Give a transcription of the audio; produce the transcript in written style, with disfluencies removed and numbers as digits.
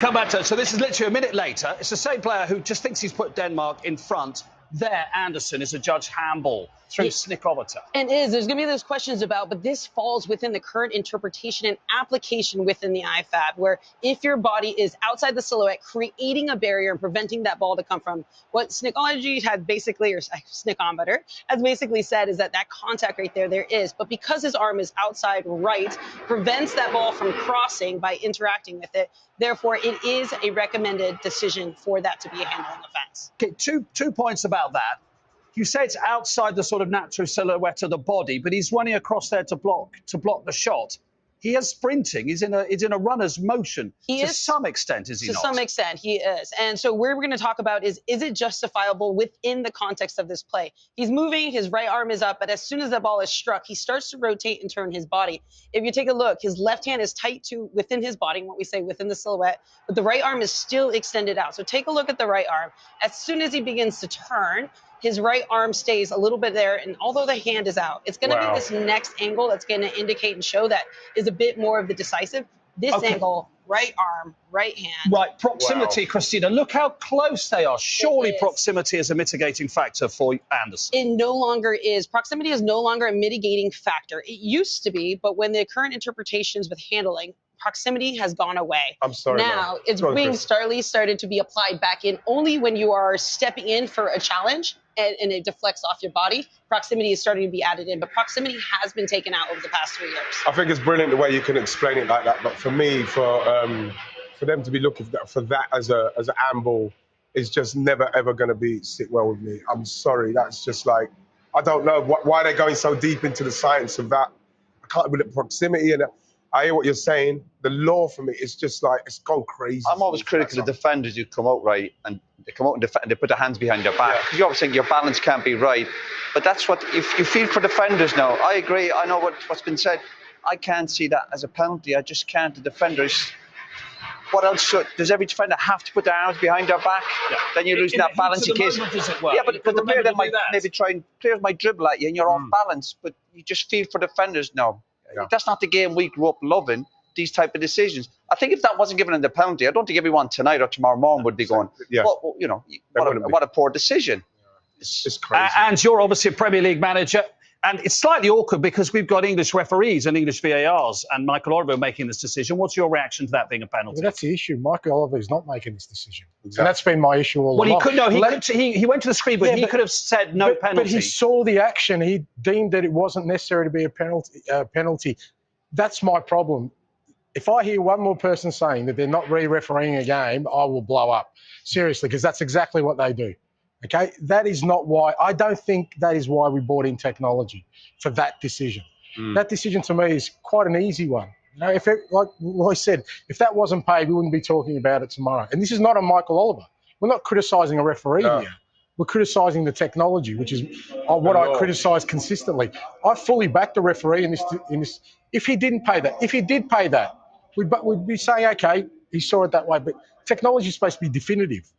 Come back to it. So this is literally a minute later. It's the same player who just thinks he's put Denmark in front. There, Andersen is a judge handball through Snickometer. And there's going to be those questions about, but this falls within the current interpretation and application within the IFAB, where if your body is outside the silhouette, creating a barrier and preventing that ball to come from, what Snickology had basically, or Snickometer has basically said is that contact right there is, but because his arm is outside right, prevents that ball from crossing by interacting with it. Therefore, it is a recommended decision for that to be a handling offense. Okay, two points about that. You say it's outside the sort of natural silhouette of the body, but he's running across there to block the shot. He is sprinting. He's in a runner's motion. To some extent, is he not? To some extent, he is. And so where we're going to talk about is it justifiable within the context of this play? He's moving, his right arm is up, but as soon as the ball is struck, he starts to rotate and turn his body. If you take a look, his left hand is tight to within his body, what we say within the silhouette, but the right arm is still extended out. So take a look at the right arm. As soon as he begins to turn, his right arm stays a little bit there, and although the hand is out, it's going to be this next angle that's going to indicate and show that is a bit more of the decisive. This angle, right arm, right hand. Right, proximity, Christina. Look how close they are. Surely proximity is a mitigating factor for Andersen. It no longer is. Proximity is no longer a mitigating factor. It used to be, but when the current interpretations with handling, proximity has gone away. I'm sorry. Now it's being started to be applied back in only when you are stepping in for a challenge and it deflects off your body. Proximity is starting to be added in, but proximity has been taken out over the past 3 years. I think it's brilliant the way you can explain it like that, but for me, for them to be looking for that as an handball is just never ever going to sit well with me. I'm sorry. That's just like, I don't know why they're going so deep into the science of that. I can't with the proximity, and I hear what you're saying. The law for me is just like, it's gone crazy. I'm always critical of defenders who come out right and they come out and defend, they put their hands behind their back. You always think your balance can't be right, but that's what you feel for defenders now. I agree. I know what's been said. I can't see that as a penalty. I just can't. The defenders. What else does every defender have to put their arms behind their back? Yeah. Then you're losing that balance in case. Yeah, but the player that might maybe players might dribble at you and you're off balance. But you just feel for defenders now. Yeah. That's not the game we grew up loving. These type of decisions. I think if that wasn't given in the penalty, I don't think everyone tonight or tomorrow morning would be going, well, you know, what a poor decision. It's crazy. And you're obviously a Premier League manager. And it's slightly awkward because we've got English referees and English VARs and Michael Oliver making this decision. What's your reaction to that being a penalty? Well, that's the issue. Michael Oliver is not making this decision. Exactly. And that's been my issue all along. He went to the screen, but he could have said no penalty. But he saw the action. He deemed that it wasn't necessary to be a penalty. That's my problem. If I hear one more person saying that they're not re-refereeing a game, I will blow up. Seriously, because that's exactly what they do. Okay, that is not why. I don't think that is why we brought in technology for that decision. That decision to me is quite an easy one. You know, like Roy said, if that wasn't paid, we wouldn't be talking about it tomorrow. And this is not on Michael Oliver. We're not criticising a referee here. We're criticising the technology, which is what I criticise consistently. I fully back the referee in this. If he didn't pay that, if he did pay that, we'd be saying, okay, he saw it that way. But technology is supposed to be definitive.